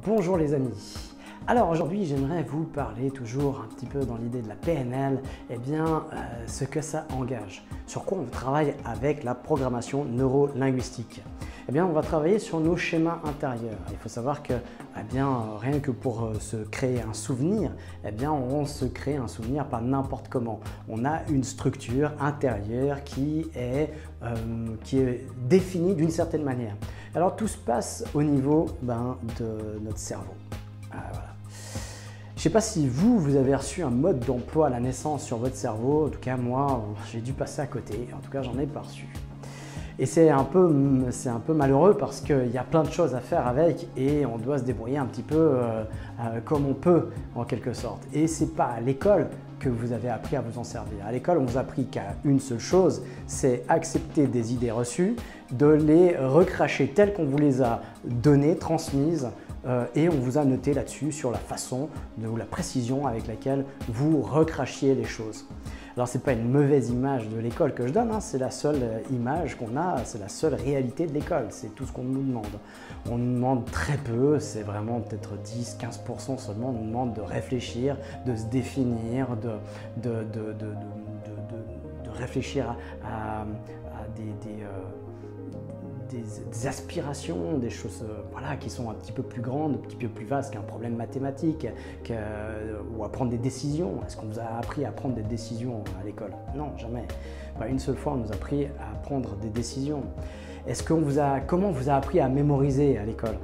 Bonjour les amis. Alors aujourd'hui j'aimerais vous parler toujours un petit peu dans l'idée de la PNL, ce que ça engage, sur quoi on travaille avec la programmation neuro-linguistique. On va travailler sur nos schémas intérieurs. Il faut savoir que rien que pour se créer un souvenir, on se crée un souvenir pas n'importe comment. On a une structure intérieure qui est définie d'une certaine manière. Alors tout se passe au niveau de notre cerveau. Voilà. Je ne sais pas si vous avez reçu un mode d'emploi à la naissance sur votre cerveau. En tout cas, moi, j'ai dû passer à côté. En tout cas, j'en ai pas reçu. Et c'est un peu malheureux parce qu'il y a plein de choses à faire avec et on doit se débrouiller un petit peu comme on peut en quelque sorte. Et ce n'est pas à l'école que vous avez appris à vous en servir. À l'école, on vous a appris qu'à une seule chose, c'est accepter des idées reçues, de les recracher telles qu'on vous les a données, transmises, et on vous a noté là-dessus sur la façon ou la précision avec laquelle vous recrachiez les choses. Alors ce n'est pas une mauvaise image de l'école que je donne, c'est la seule image qu'on a, c'est la seule réalité de l'école, c'est tout ce qu'on nous demande. On nous demande très peu, c'est vraiment peut-être 10-15% seulement, on nous demande de réfléchir, de se définir, de réfléchir à des aspirations, des choses qui sont un petit peu plus grandes, un petit peu plus vastes qu'un problème mathématique ou à prendre des décisions. Est-ce qu'on vous a appris à prendre des décisions à l'école? Non, jamais. Pas une seule fois on nous a appris à prendre des décisions. Comment on vous a appris à mémoriser à l'école?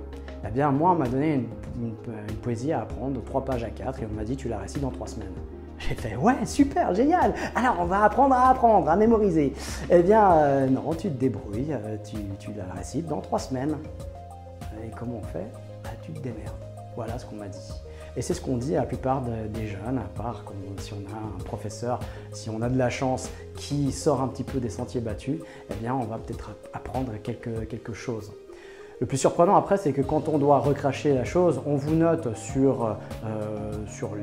Moi, on m'a donné une poésie à apprendre, 3 pages à 4 et on m'a dit tu la récites dans 3 semaines. J'ai fait ouais, super, génial. Alors on va apprendre, à mémoriser. Non, tu te débrouilles, tu la récites dans 3 semaines. Et comment on fait? Tu te démerdes. Voilà ce qu'on m'a dit. Et c'est ce qu'on dit à la plupart des jeunes, à part si on a un professeur, si on a de la chance qui sort un petit peu des sentiers battus, on va peut-être apprendre quelque chose. Le plus surprenant après, c'est que quand on doit recracher la chose, on vous note sur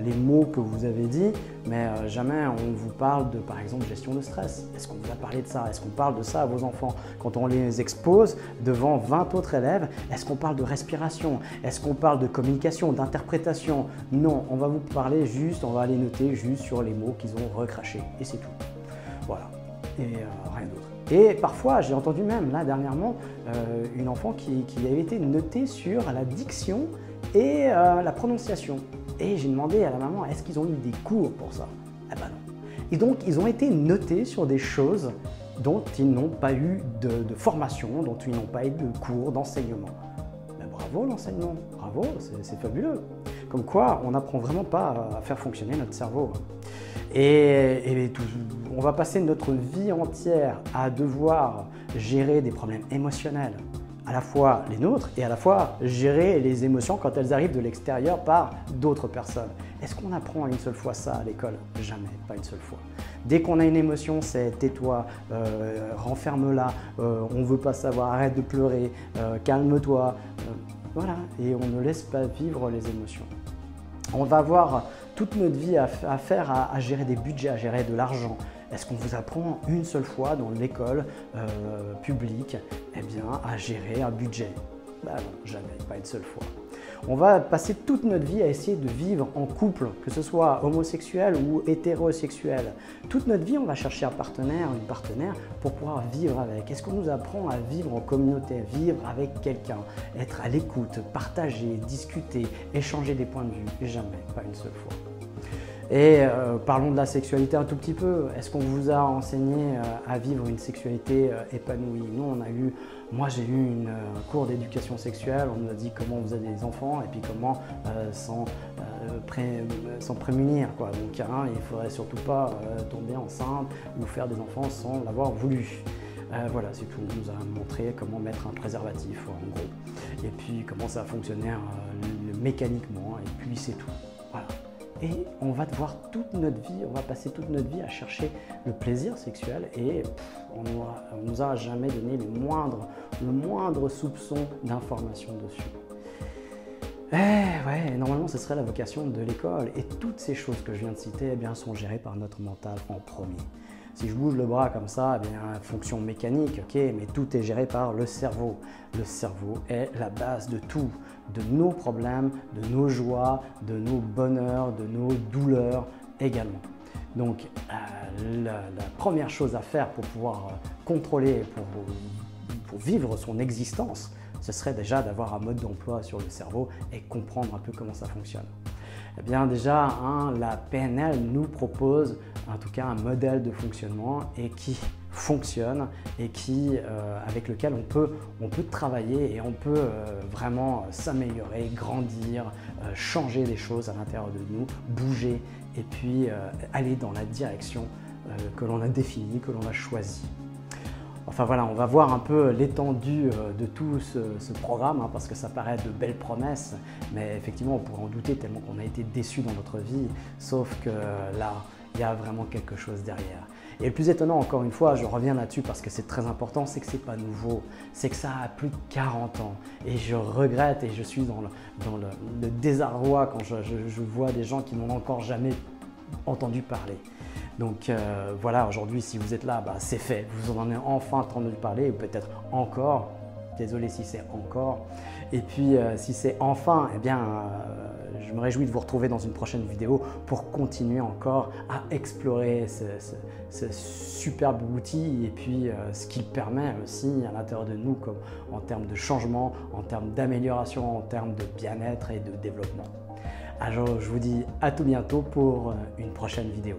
les mots que vous avez dit, mais jamais on vous parle de, par exemple, gestion de stress. Est-ce qu'on vous a parlé de ça? Est-ce qu'on parle de ça à vos enfants? Quand on les expose devant 20 autres élèves, est-ce qu'on parle de respiration? Est-ce qu'on parle de communication, d'interprétation? Non, on va vous parler juste, on va les noter juste sur les mots qu'ils ont recrachés, et c'est tout. Voilà, et rien d'autre. Et parfois, j'ai entendu même là dernièrement une enfant qui avait été notée sur la diction et la prononciation. Et j'ai demandé à la maman, est-ce qu'ils ont eu des cours pour ça? Non. Et donc, ils ont été notés sur des choses dont ils n'ont pas eu de formation, dont ils n'ont pas eu de cours, d'enseignement. Bravo l'enseignement, bravo, c'est fabuleux. Comme quoi, on n'apprend vraiment pas à faire fonctionner notre cerveau. On va passer notre vie entière à devoir gérer des problèmes émotionnels, à la fois les nôtres et à la fois gérer les émotions quand elles arrivent de l'extérieur par d'autres personnes. Est-ce qu'on apprend une seule fois ça à l'école? Jamais, pas une seule fois. Dès qu'on a une émotion, c'est tais-toi, renferme-la, on ne veut pas savoir, arrête de pleurer, calme-toi. Voilà, et on ne laisse pas vivre les émotions. On va avoir toute notre vie à faire à gérer des budgets, à gérer de l'argent. Est-ce qu'on vous apprend une seule fois dans l'école publique à gérer un budget? Non, jamais, pas une seule fois. On va passer toute notre vie à essayer de vivre en couple, que ce soit homosexuel ou hétérosexuel. Toute notre vie, on va chercher un partenaire, une partenaire pour pouvoir vivre avec. Est-ce qu'on nous apprend à vivre en communauté, vivre avec quelqu'un, être à l'écoute, partager, discuter, échanger des points de vue? Jamais, pas une seule fois. Et parlons de la sexualité un tout petit peu. Est-ce qu'on vous a enseigné à vivre une sexualité épanouie? Nous, moi j'ai eu un cours d'éducation sexuelle, on nous a dit comment on faisait des enfants et puis comment s'en prémunir. Donc il ne faudrait surtout pas tomber enceinte ou faire des enfants sans l'avoir voulu. Voilà, c'est tout. On nous a montré comment mettre un préservatif en gros. Et puis comment ça fonctionnait mécaniquement et puis c'est tout. Voilà. Et on va passer toute notre vie à chercher le plaisir sexuel et on ne nous a jamais donné le moindre soupçon d'information dessus. Normalement ce serait la vocation de l'école et toutes ces choses que je viens de citer sont gérées par notre mental en premier. Si je bouge le bras comme ça, eh bien, fonction mécanique, ok, mais tout est géré par le cerveau. Le cerveau est la base de tout, de nos problèmes, de nos joies, de nos bonheurs, de nos douleurs également. Donc, la première chose à faire pour pouvoir contrôler, pour vivre son existence, ce serait déjà d'avoir un mode d'emploi sur le cerveau et comprendre un peu comment ça fonctionne. Eh bien déjà, la PNL nous propose en tout cas un modèle de fonctionnement et qui fonctionne et avec lequel on peut travailler et on peut vraiment s'améliorer, grandir, changer des choses à l'intérieur de nous, bouger et puis aller dans la direction que l'on a définie, que l'on a choisie. Enfin voilà, on va voir un peu l'étendue de tout ce programme parce que ça paraît de belles promesses, mais effectivement on pourrait en douter tellement qu'on a été déçus dans notre vie, sauf que là, il y a vraiment quelque chose derrière. Et le plus étonnant, encore une fois, je reviens là-dessus parce que c'est très important, c'est que c'est pas nouveau, c'est que ça a plus de 40 ans. Et je regrette et je suis dans le désarroi quand je vois des gens qui n'ont encore jamais entendu parler. Donc voilà, aujourd'hui, si vous êtes là, c'est fait. Vous en avez enfin entendu parler, ou peut-être encore. Désolé si c'est encore. Et puis, si c'est enfin, eh bien, je me réjouis de vous retrouver dans une prochaine vidéo pour continuer encore à explorer ce superbe outil et puis ce qu'il permet aussi à l'intérieur de nous, comme en termes de changement, en termes d'amélioration, en termes de bien-être et de développement. Alors, je vous dis à tout bientôt pour une prochaine vidéo.